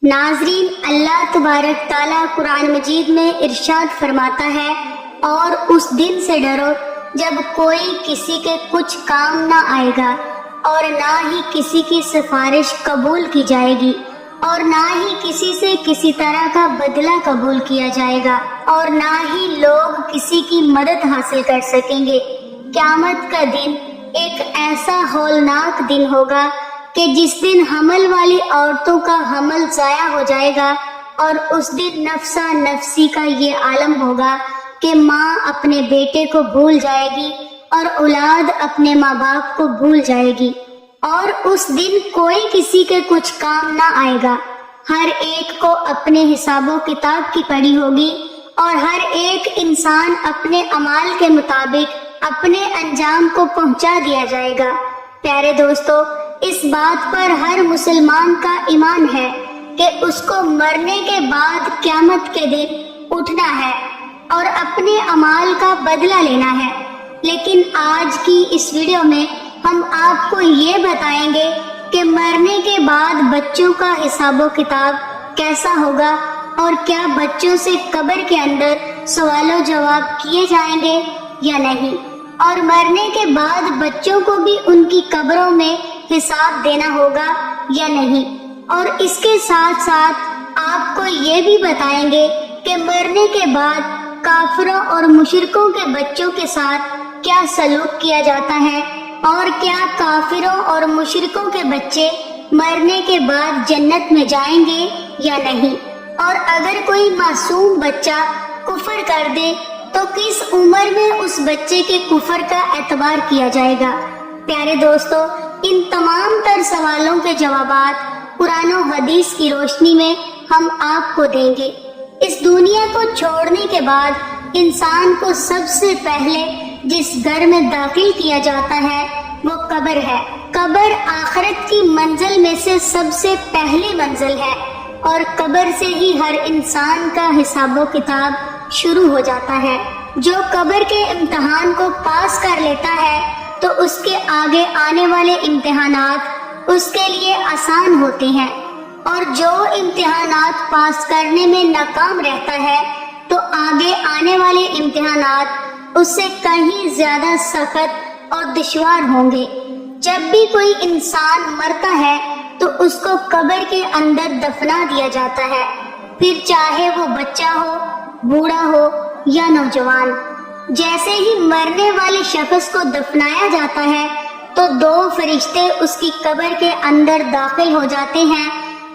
ناظرین، اللہ تبارک تعالیٰ قرآن مجید میں ارشاد فرماتا ہے، اور اس دن سے ڈرو جب کوئی کسی کے کچھ کام نہ آئے گا، اور نہ ہی کسی کی سفارش قبول کی جائے گی، اور نہ ہی کسی سے کسی طرح کا بدلہ قبول کیا جائے گا، اور نہ ہی لوگ کسی کی مدد حاصل کر سکیں گے۔ قیامت کا دن ایک ایسا ہولناک دن ہوگا کہ جس دن حمل والی عورتوں کا حمل ضائع ہو جائے گا، اور اس دن نفسا نفسی کا یہ عالم ہوگا کہ ماں اپنے بیٹے کو بھول جائے گی اور اولاد اپنے ماں باپ کو بھول جائے گی، اور اس دن کوئی کسی کے کچھ کام نہ آئے گا۔ ہر ایک کو اپنے حساب و کتاب کی پڑی ہوگی، اور ہر ایک انسان اپنے اعمال کے مطابق اپنے انجام کو پہنچا دیا جائے گا۔ پیارے دوستو، اس بات پر ہر مسلمان کا ایمان ہے کہ اس کو مرنے کے بعد قیامت کے دن اٹھنا ہے اور اپنے اعمال کا بدلہ لینا ہے۔ لیکن آج کی اس ویڈیو میں ہم آپ کو یہ بتائیں گے کہ مرنے کے بعد بچوں کا حساب و کتاب کیسا ہوگا، اور کیا بچوں سے قبر کے اندر سوال و جواب کیے جائیں گے یا نہیں، اور مرنے کے بعد بچوں کو بھی ان کی قبروں میں حساب دینا ہوگا یا نہیں، اور اس کے ساتھ ساتھ آپ کو یہ بھی بتائیں گے کہ مرنے کے بعد کافروں اور مشرکوں کے بچوں کے ساتھ کیا سلوک کیا جاتا ہے، اور کیا کافروں اور مشرکوں کے بچے مرنے کے بعد جنت میں جائیں گے یا نہیں، اور اگر کوئی معصوم بچہ کفر کر دے تو کس عمر میں اس بچے کے کفر کا اعتبار کیا جائے گا۔ پیارے دوستو، ان تمام تر سوالوں کے جوابات قرآن و حدیث کی روشنی میں ہم آپ کو دیں گے۔ اس دنیا کو چھوڑنے کے بعد انسان کو سب سے پہلے جس گھر میں داخل کیا جاتا ہے وہ قبر ہے۔ قبر آخرت کی منزل میں سے سب سے پہلی منزل ہے، اور قبر سے ہی ہر انسان کا حساب و کتاب شروع ہو جاتا ہے۔ جو قبر کے امتحان کو پاس کر لیتا ہے تو اس کے آگے آنے والے امتحانات اس کے لیے آسان ہوتے ہیں، اور جو امتحانات پاس کرنے میں ناکام رہتا ہے تو آگے آنے والے امتحانات اس سے کہیں زیادہ سخت اور دشوار ہوں گے۔ جب بھی کوئی انسان مرتا ہے تو اس کو قبر کے اندر دفنا دیا جاتا ہے، پھر چاہے وہ بچہ ہو، بوڑھا ہو یا نوجوان۔ جیسے ہی مرنے والے شخص کو دفنایا جاتا ہے تو دو فرشتے اس کی قبر کے اندر داخل ہو جاتے ہیں،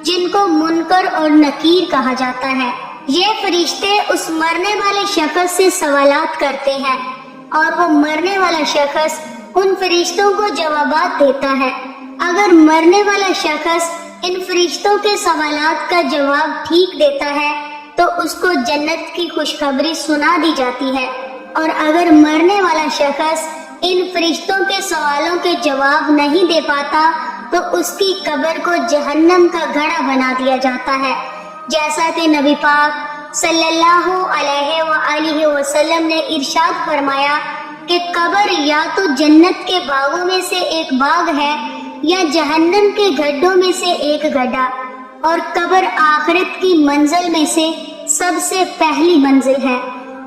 جن کو منکر اور نکیر کہا جاتا ہے۔ یہ فرشتے اس مرنے والے شخص سے سوالات کرتے ہیں، اور وہ مرنے والا شخص ان فرشتوں کو جوابات دیتا ہے۔ اگر مرنے والا شخص ان فرشتوں کے سوالات کا جواب ٹھیک دیتا ہے تو اس کو جنت کی خوشخبری سنا دی جاتی ہے، اور اگر مرنے والا شخص ان فرشتوں کے سوالوں کے جواب نہیں دے پاتا تو اس کی قبر کو جہنم کا گڑھا بنا دیا جاتا ہے، جیسا کہ نبی پاک صلی اللہ علیہ وآلہ وسلم نے ارشاد فرمایا کہ قبر یا تو جنت کے باغوں میں سے ایک باغ ہے یا جہنم کے گڈھوں میں سے ایک گڈھا، اور قبر آخرت کی منزل میں سے سب سے پہلی منزل ہے۔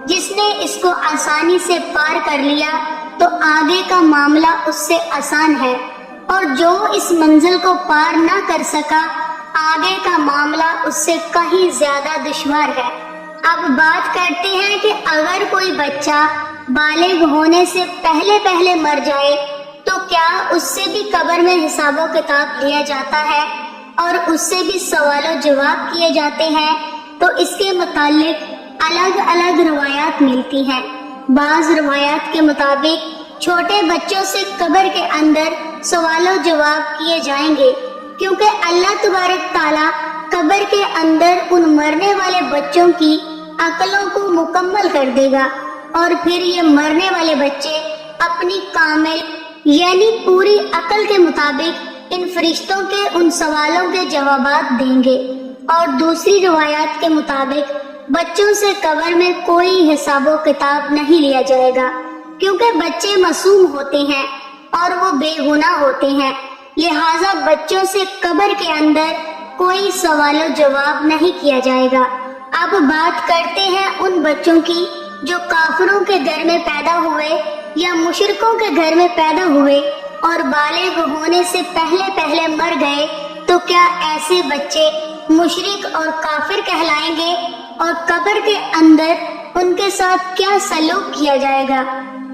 جس نے اس کو آسانی سے پار کر لیا تو آگے کا معاملہ اس سے آسان ہے، اور جو اس منزل کو پار نہ کر سکا آگے کا معاملہ اس سے کہیں زیادہ دشوار ہے۔ اب بات کرتے ہیں کہ اگر کوئی بچہ بالغ ہونے سے پہلے مر جائے تو کیا اس سے بھی قبر میں حساب و کتاب لیا جاتا ہے اور اس سے بھی سوال و جواب کیے جاتے ہیں؟ تو اس کے متعلق الگ الگ روایات ملتی ہیں۔ بعض روایات کے مطابق چھوٹے بچوں سے قبر کے اندر سوال و جواب کیے جائیں گے، کیونکہ اللہ تبارک تعالیٰ قبر کے اندر ان مرنے والے بچوں کی عقلوں کو مکمل کر دے گا، اور پھر یہ مرنے والے بچے اپنی کامل یعنی پوری عقل کے مطابق ان فرشتوں کے ان سوالوں کے جوابات دیں گے۔ اور دوسری روایات کے مطابق بچوں سے قبر میں کوئی حساب و کتاب نہیں لیا جائے گا، کیونکہ بچے معصوم ہوتے ہیں اور وہ بے گناہ ہوتے ہیں، لہٰذا بچوں سے قبر کے اندر کوئی سوال و جواب نہیں کیا جائے گا۔ اب بات کرتے ہیں ان بچوں کی جو کافروں کے گھر میں پیدا ہوئے یا مشرکوں کے گھر میں پیدا ہوئے اور بالغ ہونے سے پہلے مر گئے، تو کیا ایسے بچے مشرک اور کافر کہلائیں گے؟ اور قبر کے اندر ان کے ساتھ کیا سلوک کیا جائے گا؟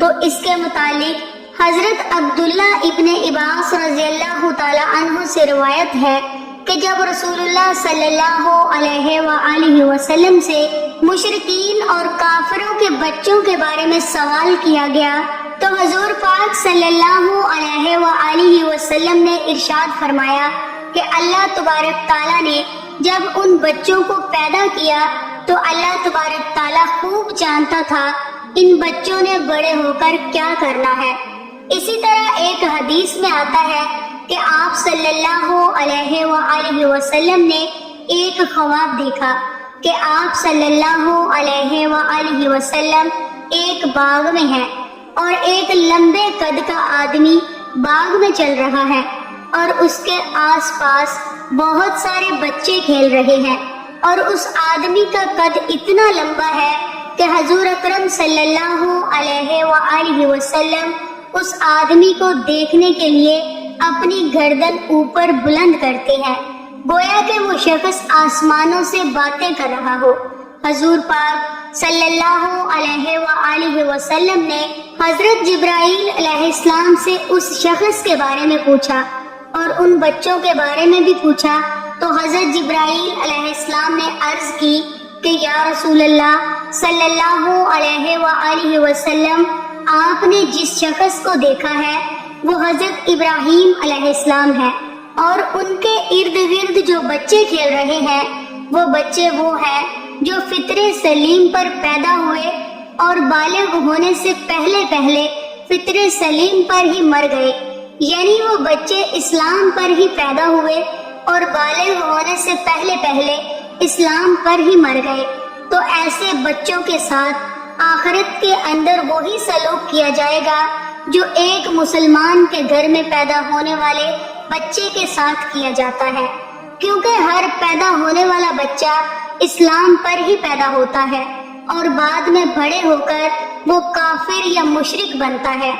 تو اس کے متعلق حضرت عبداللہ ابن عباس رضی اللہ تعالی عنہ سے روایت ہے کہ جب رسول اللہ صلی اللہ علیہ وآلہ وسلم سے مشرکین اور کافروں کے بچوں کے بارے میں سوال کیا گیا تو حضور پاک صلی اللہ علیہ وآلہ وسلم نے ارشاد فرمایا کہ اللہ تبارک تعالیٰ نے جب ان بچوں کو پیدا کیا تو اللہ تبارک تعالیٰ خوب جانتا تھا ان بچوں نے بڑے ہو کر کیا کرنا ہے۔ اسی طرح ایک حدیث میں آتا ہے کہ آپ صلی اللہ علیہ وآلہ وسلم نے ایک خواب دیکھا کہ آپ صلی اللہ علیہ وآلہ وسلم ایک باغ میں ہیں اور ایک لمبے قد کا آدمی باغ میں چل رہا ہے اور اس کے آس پاس بہت سارے بچے کھیل رہے ہیں، اور اس آدمی کا قد اتنا لمبا ہے کہ حضور اکرم صلی اللہ علیہ وآلہ وسلم اس آدمی کو دیکھنے کے لیے اپنی گردن اوپر بلند کرتے ہیں، گویا کہ وہ شخص آسمانوں سے باتیں کر رہا ہو۔ حضور پاک صلی اللہ علیہ وآلہ وسلم نے حضرت جبرائیل علیہ السلام سے اس شخص کے بارے میں پوچھا اور ان بچوں کے بارے میں بھی پوچھا، تو حضرت جبرائیل علیہ السلام نے عرض کی کہ یا رسول اللہ صلی اللہ علیہ وآلہ وسلم، آپ نے جس شخص کو دیکھا ہے وہ حضرت ابراہیم علیہ السلام ہے، اور ان کے ارد گرد جو بچے کھیل رہے ہیں وہ بچے وہ ہیں جو فطرے سلیم پر پیدا ہوئے اور بالغ ہونے سے پہلے فطرے سلیم پر ہی مر گئے، یعنی وہ بچے اسلام پر ہی پیدا ہوئے اور بالغ ہونے سے پہلے اسلام پر ہی مر گئے۔ تو ایسے بچوں کے ساتھ آخرت کے اندر وہی سلوک کیا جائے گا جو ایک مسلمان کے گھر میں پیدا ہونے والے بچے کے ساتھ کیا جاتا ہے، کیونکہ ہر پیدا ہونے والا بچہ اسلام پر ہی پیدا ہوتا ہے اور بعد میں بڑے ہو کر وہ کافر یا مشرک بنتا ہے،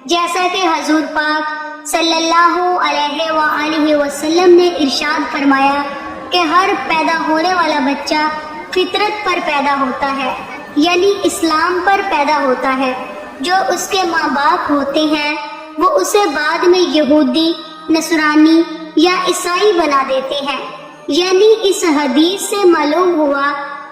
جیسا کہ حضور پاک صلی اللہ علیہ وآلہ وسلم نے ارشاد فرمایا کہ ہر پیدا ہونے والا بچہ فطرت پر پیدا ہوتا ہے، یعنی اسلام پر پیدا ہوتا ہے۔ جو اس کے ماں باپ ہوتے ہیں وہ اسے بعد میں یہودی، نصرانی یا عیسائی بنا دیتے ہیں، یعنی اس حدیث سے معلوم ہوا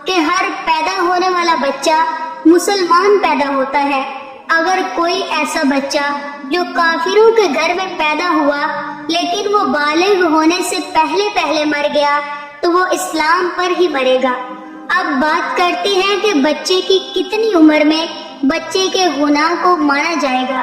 کہ ہر پیدا ہونے والا بچہ مسلمان پیدا ہوتا ہے۔ اگر کوئی ایسا بچہ جو کافروں کے گھر میں پیدا ہوا لیکن وہ بالغ ہونے سے پہلے مر گیا تو وہ اسلام پر ہی مرے گا۔ اب بات کرتے ہیں کہ بچے کی کتنی عمر میں بچے کے گناہ کو مانا جائے گا،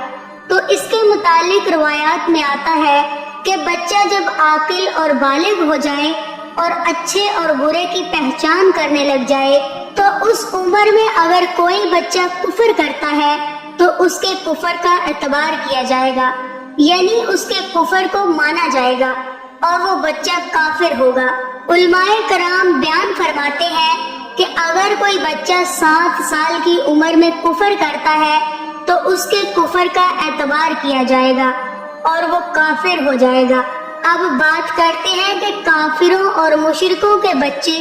تو اس کے متعلق روایات میں آتا ہے کہ بچہ جب عاقل اور بالغ ہو جائے اور اچھے اور برے کی پہچان کرنے لگ جائے تو اس عمر میں اگر کوئی بچہ کفر کرتا ہے تو اس کے کفر کا اعتبار کیا جائے گا، یعنی اس کے کفر کو مانا جائے گا اور وہ بچہ کافر ہوگا۔ علماء کرام بیان فرماتے ہیں کہ اگر کوئی بچہ 7 سال کی عمر میں کفر کرتا ہے تو اس کے کفر کا اعتبار کیا جائے گا اور وہ کافر ہو جائے گا۔ اب بات کرتے ہیں کہ کافروں اور مشرکوں کے بچے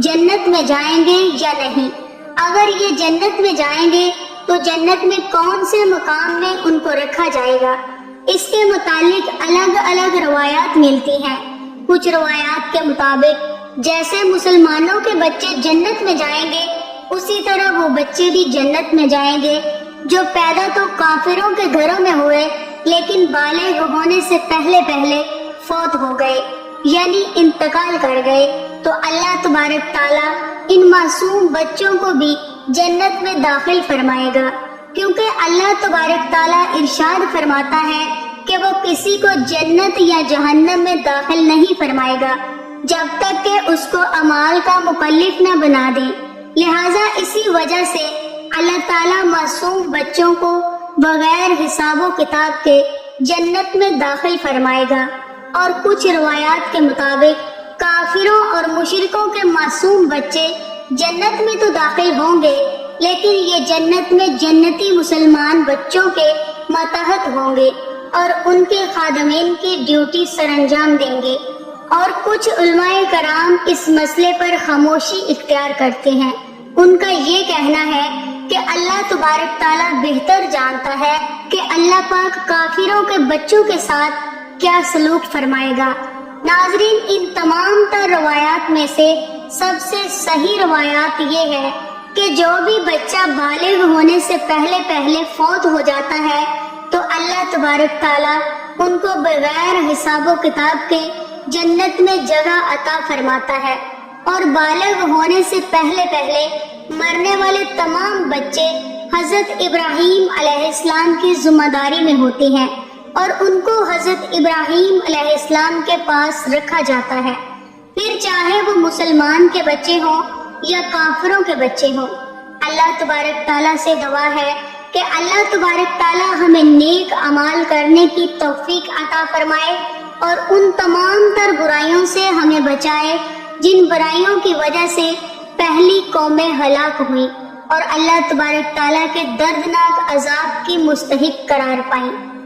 جنت میں جائیں گے یا نہیں۔ اگر یہ جنت میں جائیں گے تو جنت میں کون سے مقام میں ان کو رکھا جائے گا، اس کے متعلق الگ الگ روایات ملتی ہیں۔ کچھ روایات کے مطابق جیسے مسلمانوں کے بچے جنت میں جائیں گے اسی طرح وہ بچے بھی جنت میں جائیں گے جو پیدا تو کافروں کے گھروں میں ہوئے لیکن بالغ ہونے سے پہلے فوت ہو گئے، یعنی انتقال کر گئے، تو اللہ تبارک تعالیٰ ان معصوم بچوں کو بھی جنت میں داخل فرمائے گا، کیونکہ اللہ تبارک تعالیٰ ارشاد فرماتا ہے کہ وہ کسی کو جنت یا جہنم میں داخل نہیں فرمائے گا جب تک کہ اس کو اعمال کا مکلف نہ بنا دے۔ لہٰذا اسی وجہ سے اللہ تعالیٰ معصوم بچوں کو بغیر حساب و کتاب کے جنت میں داخل فرمائے گا۔ اور کچھ روایات کے مطابق کافروں اور مشرکوں کے معصوم بچے جنت میں تو داخل ہوں گے، لیکن یہ جنت میں جنتی مسلمان بچوں کے ماتحت ہوں گے اور ان کے خادمین کی ڈیوٹی سر انجام دیں گے۔ اور کچھ علماء کرام اس مسئلے پر خاموشی اختیار کرتے ہیں۔ ان کا یہ کہنا ہے کہ اللہ تبارک تعالیٰ بہتر جانتا ہے کہ اللہ پاک کافروں کے بچوں کے ساتھ کیا سلوک فرمائے گا۔ ناظرین، ان تمام تر روایات میں سے سب سے صحیح روایات یہ ہے کہ جو بھی بچہ بالغ ہونے سے پہلے فوت ہو جاتا ہے تو اللہ تبارک تعالیٰ ان کو بغیر حساب و کتاب کے جنت میں جگہ عطا فرماتا ہے، اور بالغ ہونے سے پہلے مرنے والے تمام بچے حضرت ابراہیم علیہ السلام کی ذمہ داری میں ہوتے ہیں اور ان کو حضرت ابراہیم علیہ السلام کے پاس رکھا جاتا ہے، پھر چاہے وہ مسلمان کے بچے ہوں یا کافروں کے بچے ہوں۔ اللہ تبارک تعالیٰ سے دعا ہے کہ اللہ تبارک تعالیٰ ہمیں نیک اعمال کرنے کی توفیق عطا فرمائے اور ان تمام تر برائیوں سے ہمیں بچائے جن برائیوں کی وجہ سے پہلی قومیں ہلاک ہوئیں اور اللہ تبارک تعالیٰ کے دردناک عذاب کی مستحق قرار پائیں۔